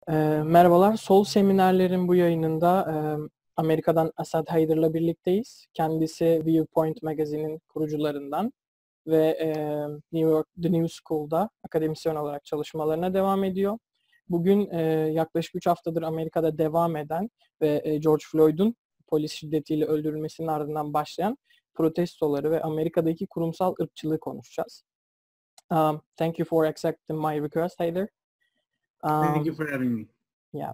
Merhabalar, Sol Seminerlerin bu yayınında Amerika'dan Asad Haider'la birlikteyiz. Kendisi Viewpoint magazinin kurucularından ve New York The New School'da akademisyen olarak çalışmalarına devam ediyor. Bugün yaklaşık 3 haftadır Amerika'da devam eden ve George Flyod'un polis şiddetiyle öldürülmesinin ardından başlayan protestoları ve Amerika'daki kurumsal ırkçılığı konuşacağız. Thank you for accepting my request, Heider. Thank you for having me. Yeah.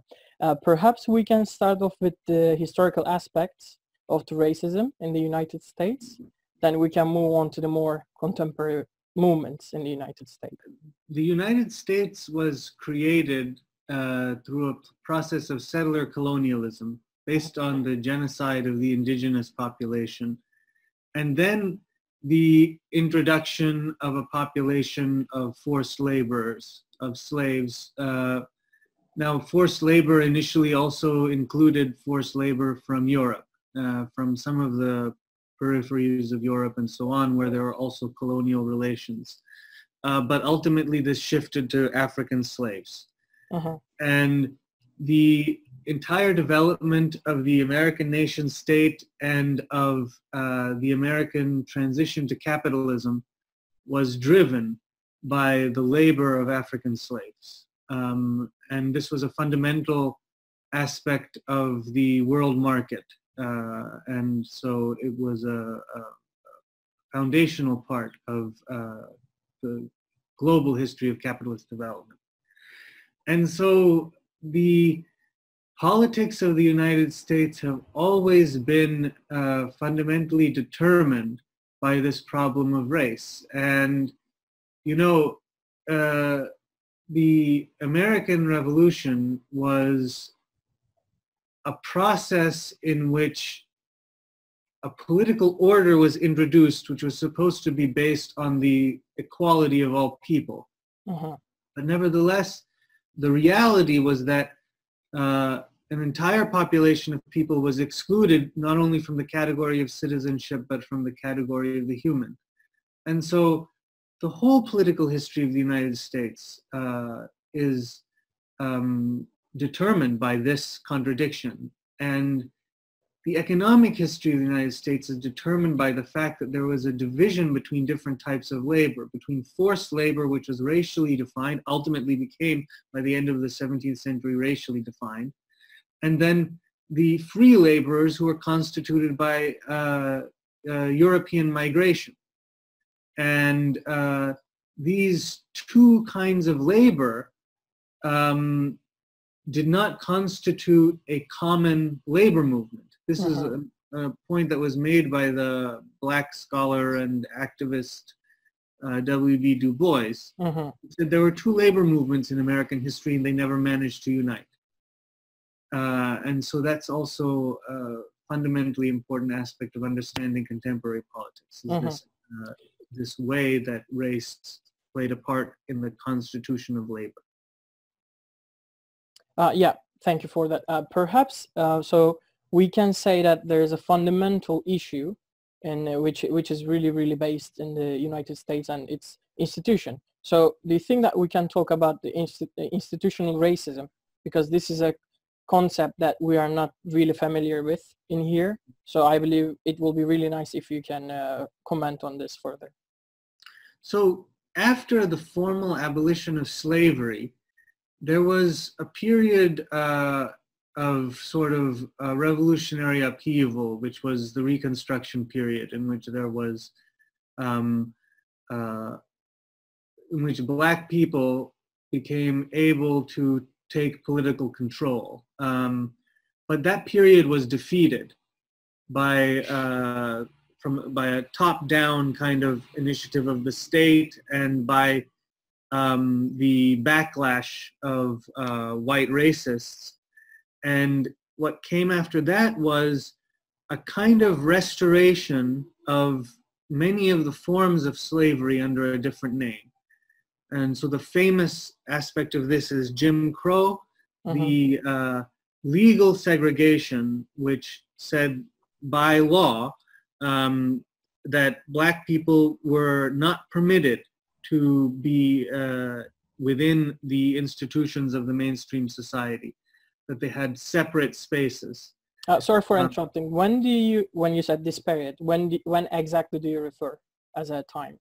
Perhaps we can start off with the historical aspects of the racism in the United States. Then we can move on to the more contemporary movements in the United States. The United States was created through a process of settler colonialism based on the genocide of the indigenous population, and then the introduction of a population of forced laborers, of slaves. Now, forced labor initially also included forced labor from Europe, from some of the peripheries of Europe and so on, where there were also colonial relations. But ultimately, this shifted to African slaves. And the entire development of the American nation state and of the American transition to capitalism was driven by the labor of African slaves. And this was a fundamental aspect of the world market. And so it was a foundational part of the global history of capitalist development. And so the politics of the United States have always been fundamentally determined by this problem of race. And, you know, the American Revolution was a process in which a political order was introduced, which was supposed to be based on the equality of all people. But nevertheless, the reality was that an entire population of people was excluded not only from the category of citizenship, but from the category of the human. And so the whole political history of the United States is determined by this contradiction. And the economic history of the United States is determined by the fact that there was a division between different types of labor, between forced labor, which was racially defined, ultimately became, by the end of the 17th century, racially defined, and then the free laborers who were constituted by European migration. And these two kinds of labor did not constitute a common labor movement. This is a point that was made by the Black scholar and activist W.B. Du Bois. He said there were two labor movements in American history and they never managed to unite. And so that's also a fundamentally important aspect of understanding contemporary politics, is this way that race played a part in the constitution of labor. Yeah, thank you for that. Perhaps, so we can say that there is a fundamental issue in which is really based in the United States and its institution. So do you think that we can talk about the institutional racism? Because this is a concept that we are not really familiar with in here. So I believe it will be really nice if you can comment on this further. So after the formal abolition of slavery, there was a period of sort of revolutionary upheaval, which was the Reconstruction period, in which there was, in which Black people became able to take political control. But that period was defeated by a top-down kind of initiative of the state and by the backlash of white racists. And what came after that was a kind of restoration of many of the forms of slavery under a different name. And so the famous aspect of this is Jim Crow, the legal segregation, which said by law that Black people were not permitted to be within the institutions of the mainstream society, that they had separate spaces. Sorry for interrupting. When you said this period, when exactly do you refer as a time?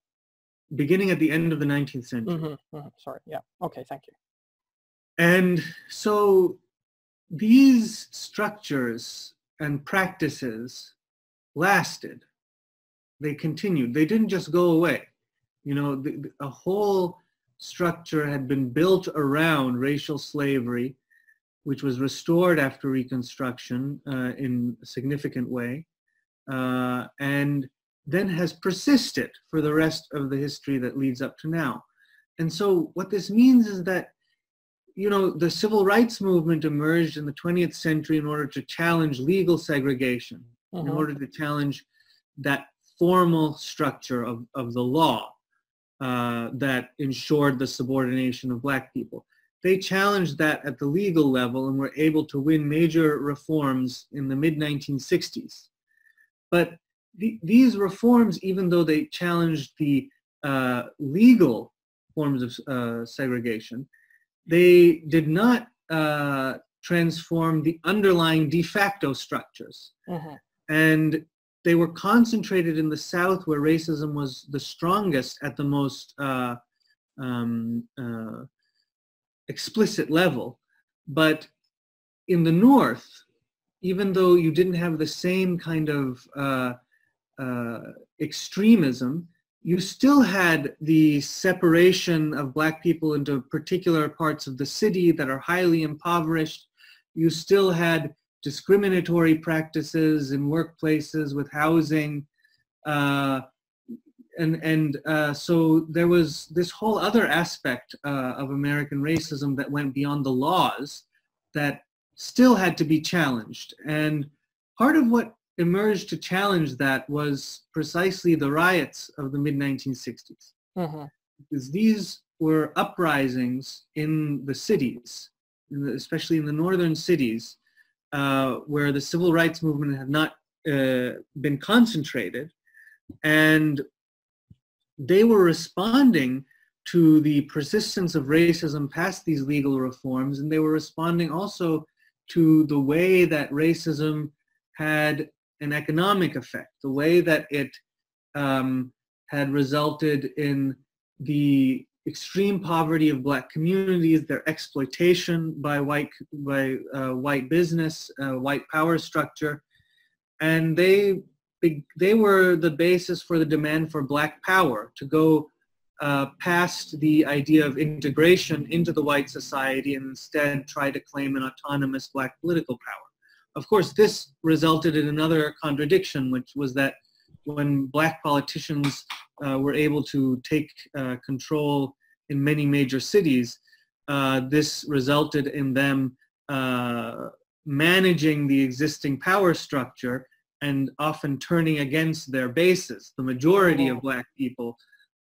Beginning at the end of the 19th century. Sorry, yeah. Okay, thank you. And so these structures and practices lasted. They continued. They didn't just go away. You know, a whole structure had been built around racial slavery, which was restored after Reconstruction in a significant way, and then has persisted for the rest of the history that leads up to now. And so what this means is that, you know, the civil rights movement emerged in the 20th century in order to challenge legal segregation, in order to challenge that formal structure of the law that ensured the subordination of Black people. They challenged that at the legal level and were able to win major reforms in the mid-1960s. But these reforms, even though they challenged the legal forms of segregation, they did not transform the underlying de facto structures. And they were concentrated in the South, where racism was the strongest at the most explicit level. But in the North, even though you didn't have the same kind of extremism, you still had the separation of Black people into particular parts of the city that are highly impoverished. You still had discriminatory practices in workplaces with housing. So there was this whole other aspect of American racism that went beyond the laws that still had to be challenged. And part of what emerged to challenge that was precisely the riots of the mid-1960s. Because these were uprisings in the cities, especially in the northern cities, where the civil rights movement had not been concentrated. And they were responding to the persistence of racism past these legal reforms, and they were responding also to the way that racism had an economic effect, the way that it had resulted in the extreme poverty of Black communities, their exploitation by white business, white power structure, and they were the basis for the demand for Black power to go past the idea of integration into the white society and instead try to claim an autonomous Black political power. Of course, this resulted in another contradiction, which was that when Black politicians were able to take control in many major cities, this resulted in them managing the existing power structure and often turning against their bases, the majority of Black people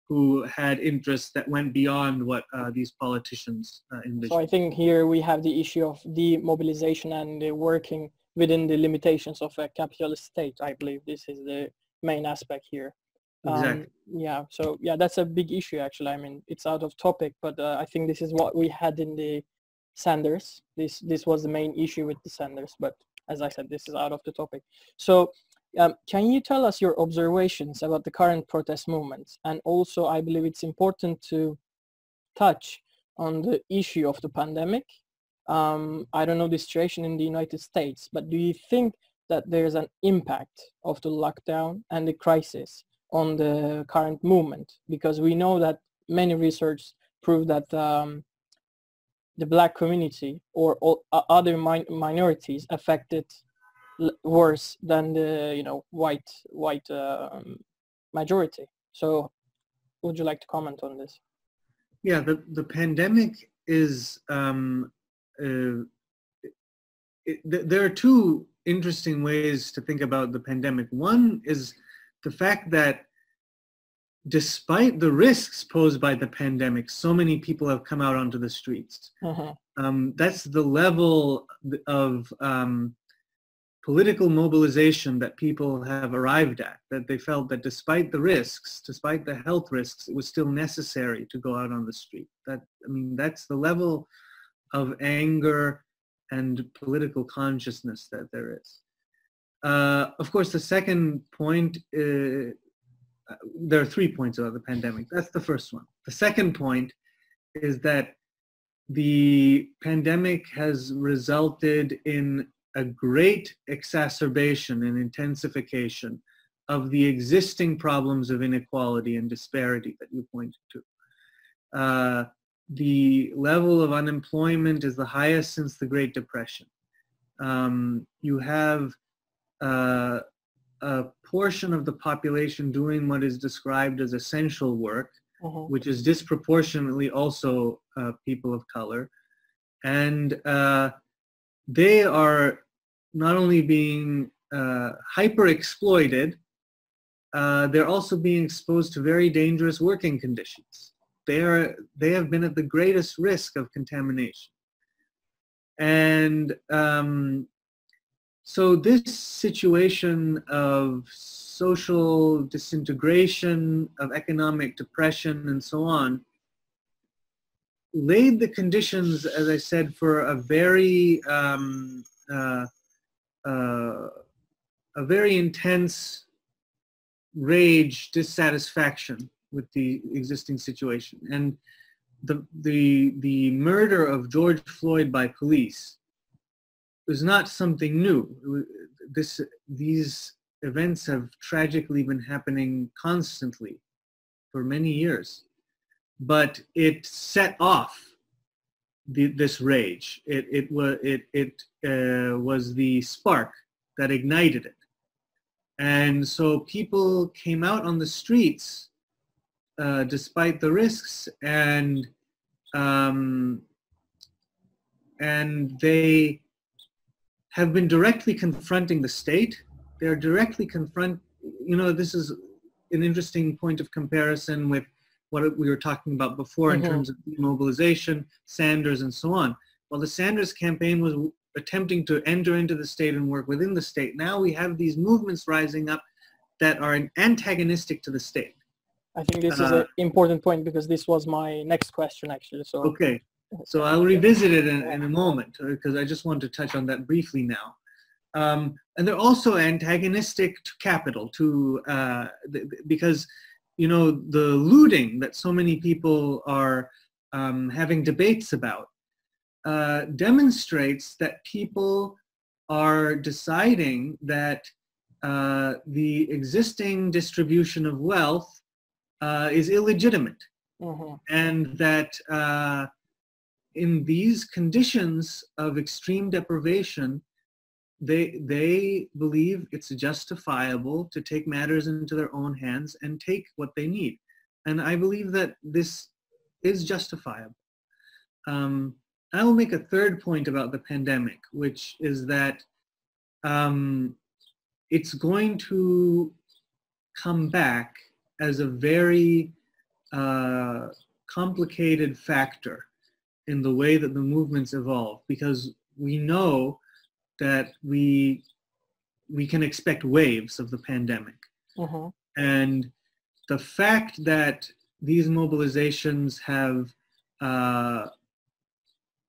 who had interests that went beyond what these politicians envisioned. So I think here we have the issue of demobilization and working within the limitations of a capitalist state. I believe this is the main aspect here. Exactly. Yeah, so yeah, that's a big issue actually. I mean, it's out of topic, but I think this is what we had in the Sanders. This was the main issue with the Sanders, but as I said, this is out of the topic. So can you tell us your observations about the current protest movements? And also, I believe it's important to touch on the issue of the pandemic. I don't know the situation in the United States, but do you think that there's an impact of the lockdown and the crisis on the current movement? Because we know that many research prove that the Black community or other minorities affected worse than the white majority. So would you like to comment on this? Yeah, the pandemic is there are two interesting ways to think about the pandemic. One is the fact that despite the risks posed by the pandemic, so many people have come out onto the streets. That's the level of political mobilization that people have arrived at, that they felt that despite the risks, despite the health risks, it was still necessary to go out on the street. That's the level of anger and political consciousness that there is. Of course, the second point, there are 3 points about the pandemic. That's the first one. The second point is that the pandemic has resulted in a great exacerbation and intensification of the existing problems of inequality and disparity that you pointed to. The level of unemployment is the highest since the Great Depression. You have a portion of the population doing what is described as essential work, which is disproportionately also people of color. And they are not only being hyper-exploited, they're also being exposed to very dangerous working conditions. They have been at the greatest risk of contamination. And so this situation of social disintegration, of economic depression, and so on, laid the conditions, as I said, for a very intense rage, dissatisfaction with the existing situation. And the murder of George Floyd by police was not something new. These events have tragically been happening constantly for many years, but it set off this rage. It was the spark that ignited it, and so people came out on the streets despite the risks, and they have been directly confronting the state. They're directly this is an interesting point of comparison with what we were talking about before in terms of mobilization, Sanders, and so on. Well, the Sanders campaign was attempting to enter into the state and work within the state. Now we have these movements rising up that are antagonistic to the state. I think this is an important point because this was my next question, actually. So okay, so I'll revisit it in a moment because I just want to touch on that briefly now. And they're also antagonistic to capital, because the looting that so many people are having debates about demonstrates that people are deciding that the existing distribution of wealth is illegitimate, and that in these conditions of extreme deprivation, they believe it's justifiable to take matters into their own hands and take what they need. And I believe that this is justifiable. I will make a third point about the pandemic, which is that it's going to come back as a very complicated factor in the way that the movements evolve, because we know that we can expect waves of the pandemic. And the fact that these mobilizations have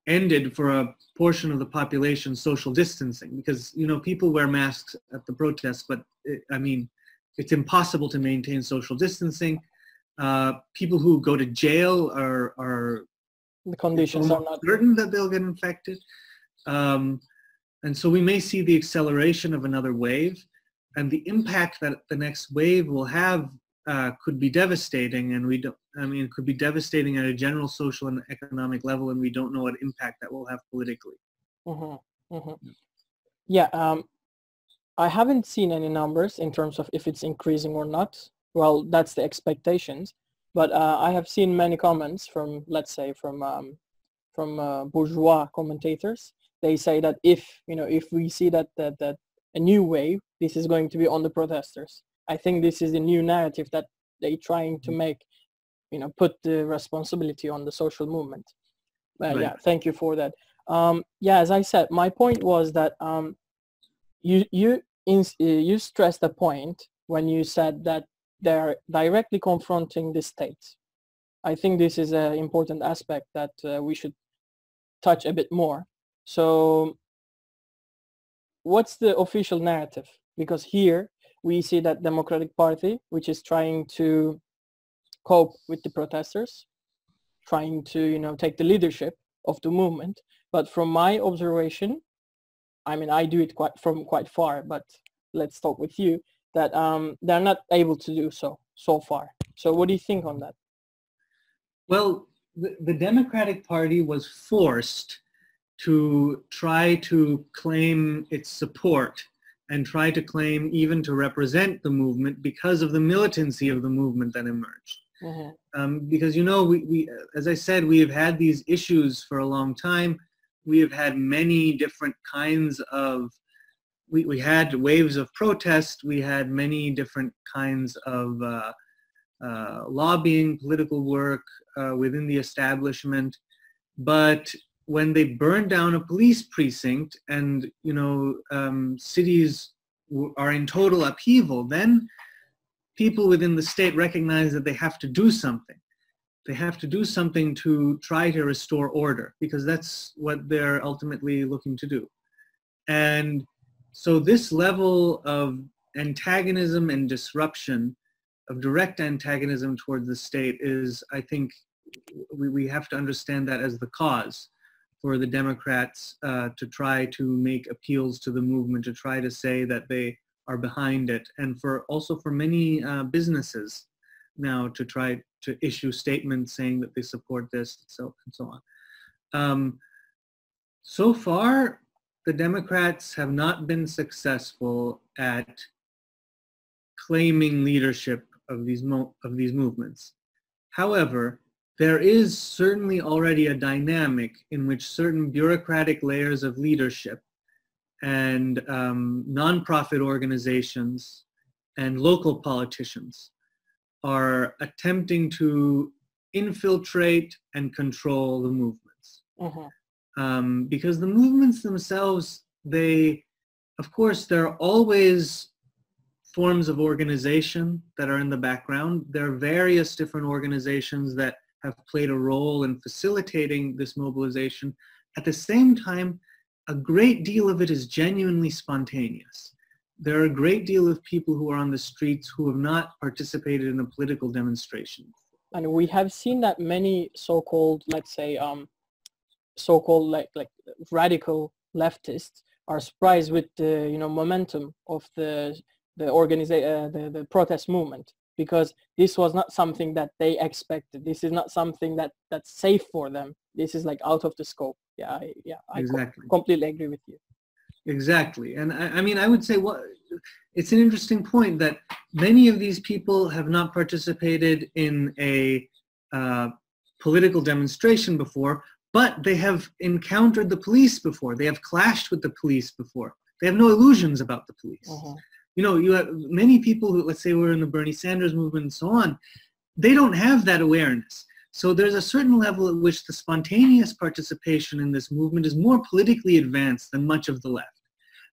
ended for a portion of the population social distancing, because people wear masks at the protests, but it's impossible to maintain social distancing. People who go to jail are the conditions are not certain that they'll get infected. And so we may see the acceleration of another wave, and the impact that the next wave will have could be devastating, and it could be devastating at a general social and economic level, and we don't know what impact that will have politically. Yeah, I haven't seen any numbers in terms of if it's increasing or not. Well, that's the expectations, but I have seen many comments from, let's say, from bourgeois commentators. They say that if we see that a new wave, this is going to be on the protesters. I think this is the new narrative that they're trying to make, put the responsibility on the social movement. Right. Yeah, thank you for that. Yeah, as I said, my point was that you stressed a point when you said that they're directly confronting the state. I think this is an important aspect that we should touch a bit more. So what's the official narrative? Because here we see that Democratic Party, which is trying to cope with the protesters, trying to, you know, take the leadership of the movement. But from my observation, I mean, I do it from quite far, but let's talk with you, that they're not able to do so far. So what do you think on that? Well, the Democratic Party was forced to try to claim its support and try to claim even to represent the movement because of the militancy of the movement that emerged. Mm-hmm. Because, you know, we, as I said, we have had these issues for a long time. We have had many different kinds of, we had waves of protest. We had many different kinds of lobbying, political work within the establishment. But when they burned down a police precinct and, you know, cities are in total upheaval, then people within the state recognize that they have to do something. They have to do something to try to restore order, because that's what they're ultimately looking to do. And so this level of antagonism and disruption, of direct antagonism towards the state, is, I think, we have to understand that as the cause for the Democrats to try to make appeals to the movement, to try to say that they are behind it, and also for many businesses now to try to issue statements saying that they support this, and so on. So far, the Democrats have not been successful at claiming leadership of these movements. However, there is certainly already a dynamic in which certain bureaucratic layers of leadership and nonprofit organizations and local politicians are attempting to infiltrate and control the movements. Mm-hmm. Because the movements themselves, of course, there are always forms of organization that are in the background. There are various different organizations that have played a role in facilitating this mobilization. At the same time, a great deal of it is genuinely spontaneous. There are a great deal of people who are on the streets who have not participated in a political demonstration. And we have seen that many so-called, let's say, so-called like radical leftists are surprised with the, you know, momentum of the protest movement, because this was not something that they expected. This is not something that's safe for them. This is like out of the scope. I exactly. Completely agree with you. Exactly. And I mean, I would say it's an interesting point that many of these people have not participated in a political demonstration before, but they have encountered the police before. They have clashed with the police before. They have no illusions about the police. Uh-huh. You know, you have many people who, let's say, were in the Bernie Sanders movement and so on, they don't have that awareness. So there's a certain level at which the spontaneous participation in this movement is more politically advanced than much of the left.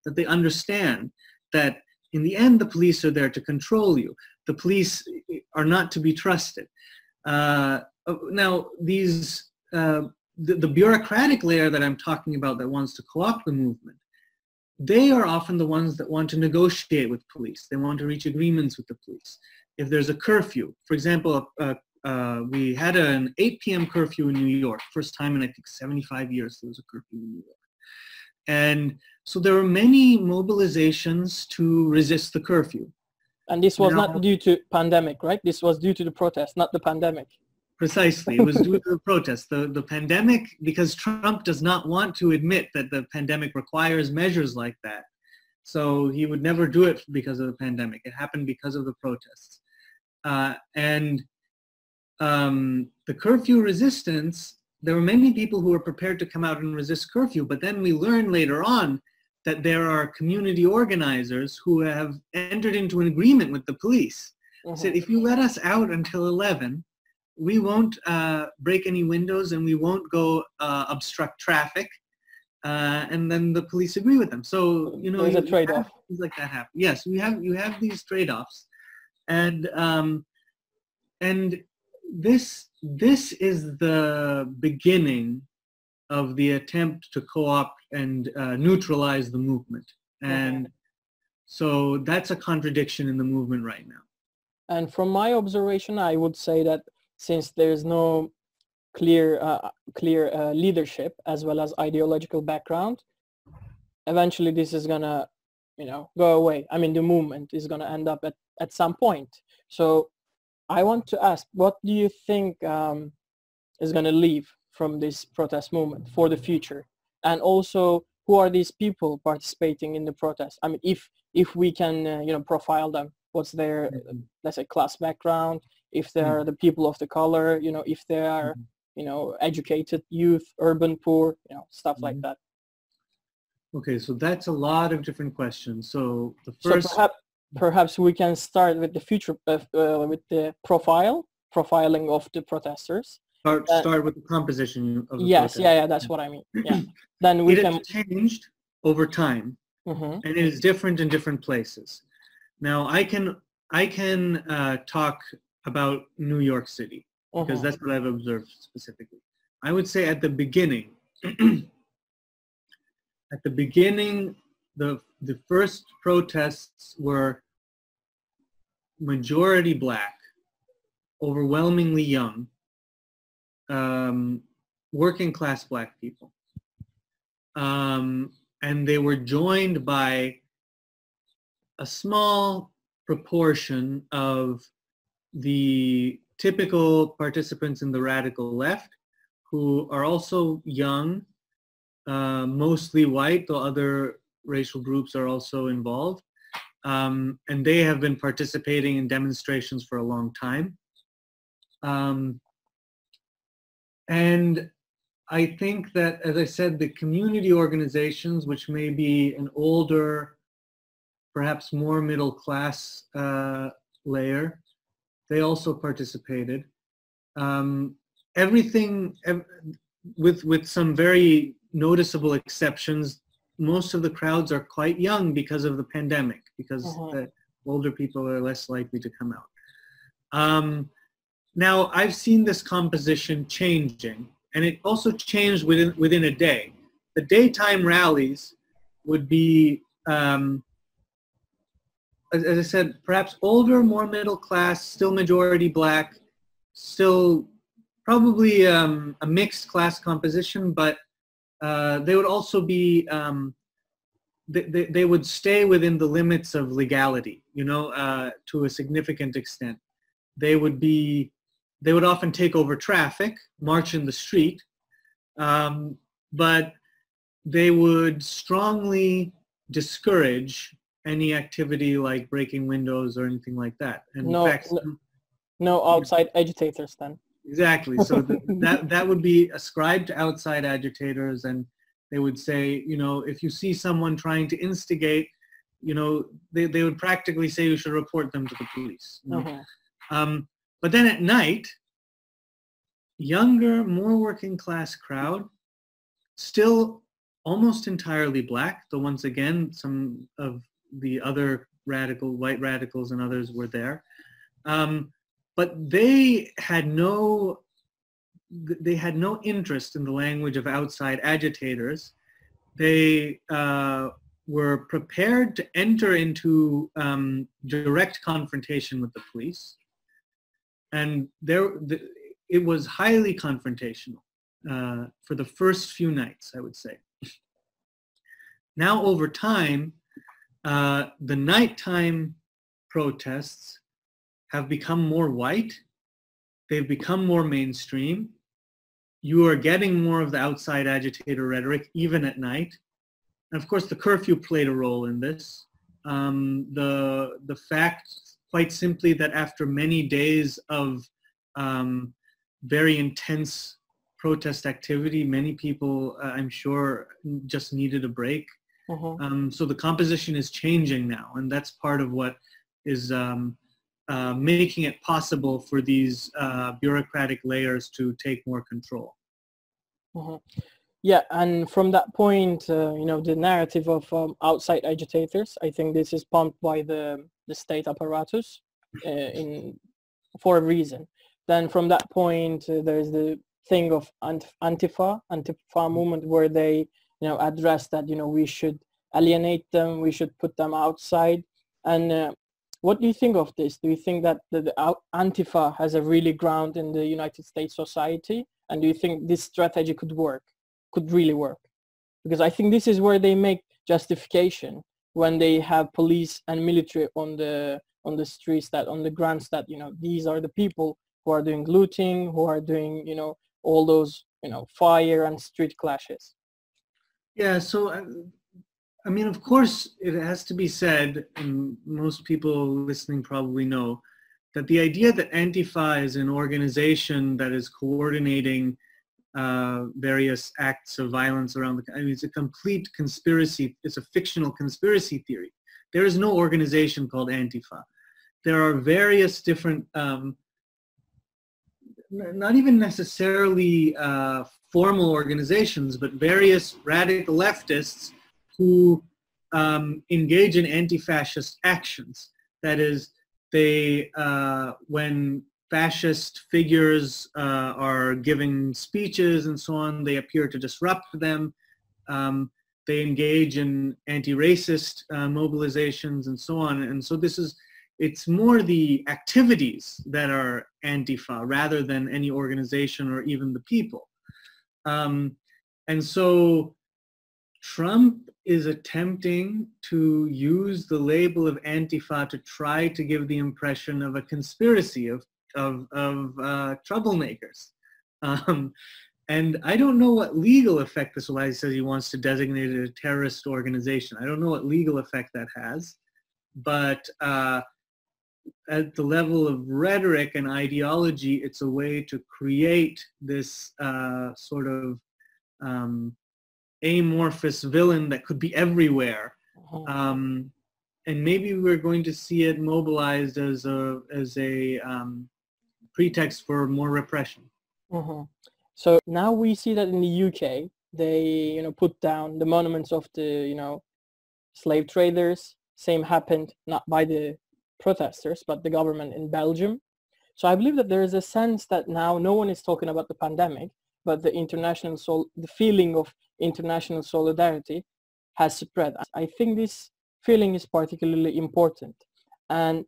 That they understand that in the end, the police are there to control you. The police are not to be trusted. Now, the bureaucratic layer that I'm talking about that wants to co-opt the movement, they are often the ones that want to negotiate with police. They want to reach agreements with the police. If there's a curfew, for example, we had an 8 p.m. curfew in New York, first time in I think 75 years there was a curfew in New York. And so there were many mobilizations to resist the curfew. And this was not due to pandemic, right? This was due to the protest, not the pandemic. Precisely. It was due to the protest. The pandemic, because Trump does not want to admit that the pandemic requires measures like that. So he would never do it because of the pandemic. It happened because of the protests. And the curfew resistance, there were many people who were prepared to come out and resist curfew, but then we learned later on that there are community organizers who have entered into an agreement with the police. Mm-hmm. Said, if you let us out until 11, we won't break any windows and we won't go obstruct traffic. and then the police agree with them. So there's a trade-off. Things like that happen. Yes, you have these trade-offs, and this is the beginning of the attempt to co-opt and neutralize the movement, and so that's a contradiction in the movement right now. And from my observation, I would say that since there's no clear leadership as well as ideological background, eventually this is gonna go away. I mean, the movement is gonna end up at some point. So I want to ask, what do you think is gonna leave from this protest movement for the future? And also, who are these people participating in the protest? I mean, if we can profile them, what's their let's say class background, if they are the people of the color, if they are educated youth, urban poor, stuff like that. Okay, so that's a lot of different questions. So the first, so perhaps we can start with the future with the profiling of the protesters. Start with the composition of the protest. Yeah, that's what I mean. Yeah. Then we can changed over time, and it is different in different places. Now I can talk about New York City, because that's what I've observed specifically. I would say at the beginning, the first protests were majority black, overwhelmingly young, working class black people. And they were joined by a small proportion of the typical participants in the radical left, who are also young, mostly white, though other racial groups are also involved. And they have been participating in demonstrations for a long time. And I think that, as I said, the community organizations, which may be an older, perhaps more middle class layer, they also participated. Everything, with some very noticeable exceptions, most of the crowds are quite young because of the pandemic, because the older people are less likely to come out. Now, I've seen this composition changing, and it also changed within a day. The daytime rallies would be, as I said, perhaps older, more middle class, still majority black, still probably a mixed class composition, but they would also be, they would stay within the limits of legality, to a significant extent. They would often take over traffic, march in the street, but they would strongly discourage any activity like breaking windows or anything like that. And no outside agitators then. Exactly. So that would be ascribed to outside agitators, and they would say, if you see someone trying to instigate, they would practically say you should report them to the police. But then at night, younger, more working class crowd, still almost entirely black, though once again, some of the other white radicals and others were there. But they had no interest in the language of outside agitators. They were prepared to enter into direct confrontation with the police. And it was highly confrontational for the first few nights, I would say. Now, over time, the nighttime protests have become more white. They've become more mainstream. You are getting more of the outside agitator rhetoric, even at night. And of course, the curfew played a role in this. The fact, quite simply, that after many days of very intense protest activity, many people, I'm sure, just needed a break. So the composition is changing now, and that's part of what is making it possible for these bureaucratic layers to take more control. Yeah, and from that point, the narrative of outside agitators, I think this is pumped by the state apparatus for a reason. Then from that point, there's the thing of Antifa movement, where they, address that, we should alienate them, we should put them outside. And what do you think of this? Do you think that the Antifa has a really ground in the United States society? And do you think this strategy could really work? Because I think this is where they make justification when they have police and military on the streets, that on the grounds that, these are the people who are doing looting, who are doing, all those, fire and street clashes. Yeah, so I mean, of course, it has to be said, and most people listening probably know, that the idea that Antifa is an organization that is coordinating various acts of violence around the country, I mean, it's a complete conspiracy. It's a fictional conspiracy theory. There is no organization called Antifa. There are various different, not even necessarily formal organizations, but various radical leftists who engage in anti-fascist actions. That is, they, when fascist figures are giving speeches and so on, they appear to disrupt them. They engage in anti-racist mobilizations and so on. And so it's more the activities that are Antifa rather than any organization or even the people. And so Trump is attempting to use the label of Antifa to try to give the impression of a conspiracy of troublemakers. And I don't know what legal effect this will have. He says he wants to designate it a terrorist organization. I don't know what legal effect that has, but at the level of rhetoric and ideology, it's a way to create this sort of amorphous villain that could be everywhere. And maybe we're going to see it mobilized as a pretext for more repression. So now we see that in the UK, they put down the monuments of the slave traders. Same happened not by the protesters but the government in Belgium. So I believe that there is a sense that now no one is talking about the pandemic, but the feeling of international solidarity has spread. I think this feeling is particularly important. And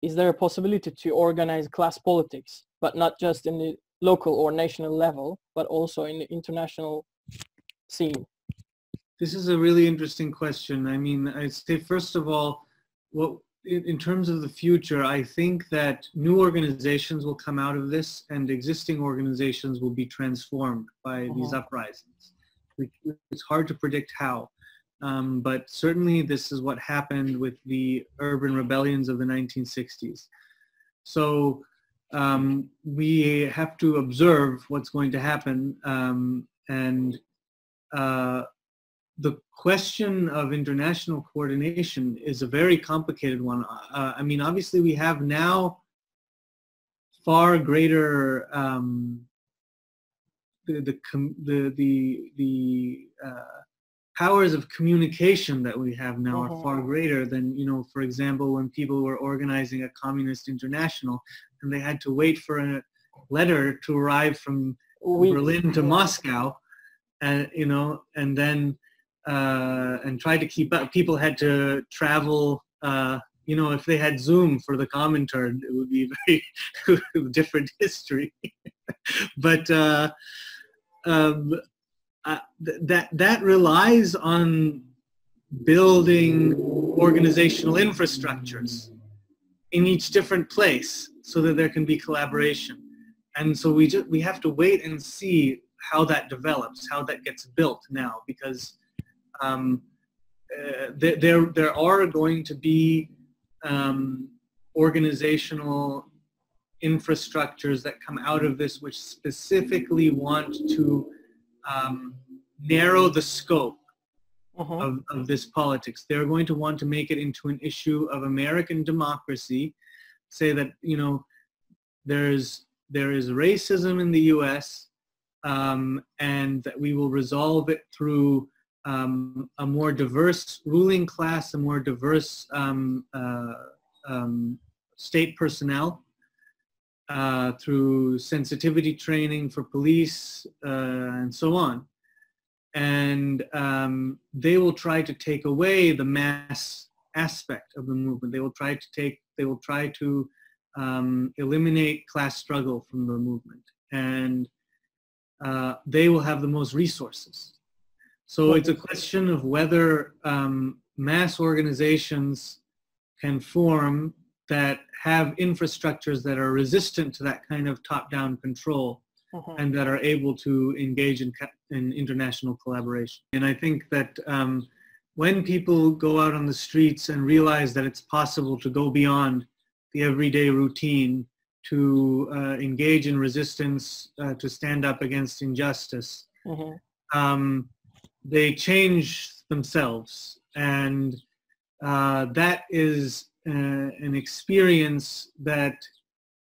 is there a possibility to organize class politics, but not just in the local or national level, but also in the international scene? This is a really interesting question. I mean, I'd say, first of all, in terms of the future, I think that new organizations will come out of this and existing organizations will be transformed by these uprisings. It's hard to predict how, but certainly this is what happened with the urban rebellions of the 1960s. So we have to observe what's going to happen, and the question of international coordination is a very complicated one. I mean, obviously we have now far greater the powers of communication that we have now are far greater than, for example, when people were organizing a communist international and they had to wait for a letter to arrive from Berlin to Moscow, and and then and try to keep up. People had to travel. If they had Zoom for the Comintern, it would be a very different history. But that relies on building organizational infrastructures in each different place so that there can be collaboration. And so we have to wait and see how that develops, how that gets built now, because there are going to be organizational infrastructures that come out of this which specifically want to narrow the scope of this politics. They're going to want to make it into an issue of American democracy, say that there is racism in the US, and that we will resolve it through a more diverse ruling class, a more diverse state personnel, through sensitivity training for police, and so on. And they will try to take away the mass aspect of the movement. They will try to eliminate class struggle from the movement, and they will have the most resources. So it's a question of whether mass organizations can form that have infrastructures that are resistant to that kind of top-down control, and that are able to engage in international collaboration. And I think that when people go out on the streets and realize that it's possible to go beyond the everyday routine, to engage in resistance, to stand up against injustice, they change themselves. And that is an experience that,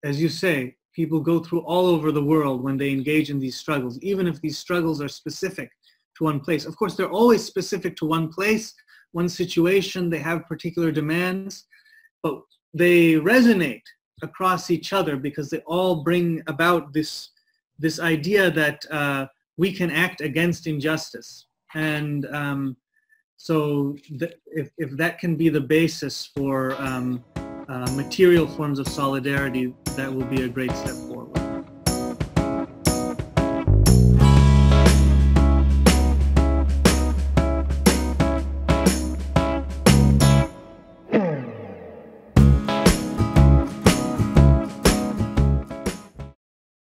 as you say, people go through all over the world when they engage in these struggles, even if these struggles are specific to one place. Of course, they're always specific to one place, one situation, they have particular demands, but they resonate across each other because they all bring about this idea that we can act against injustice. And so if that can be the basis for material forms of solidarity, that will be a great step forward.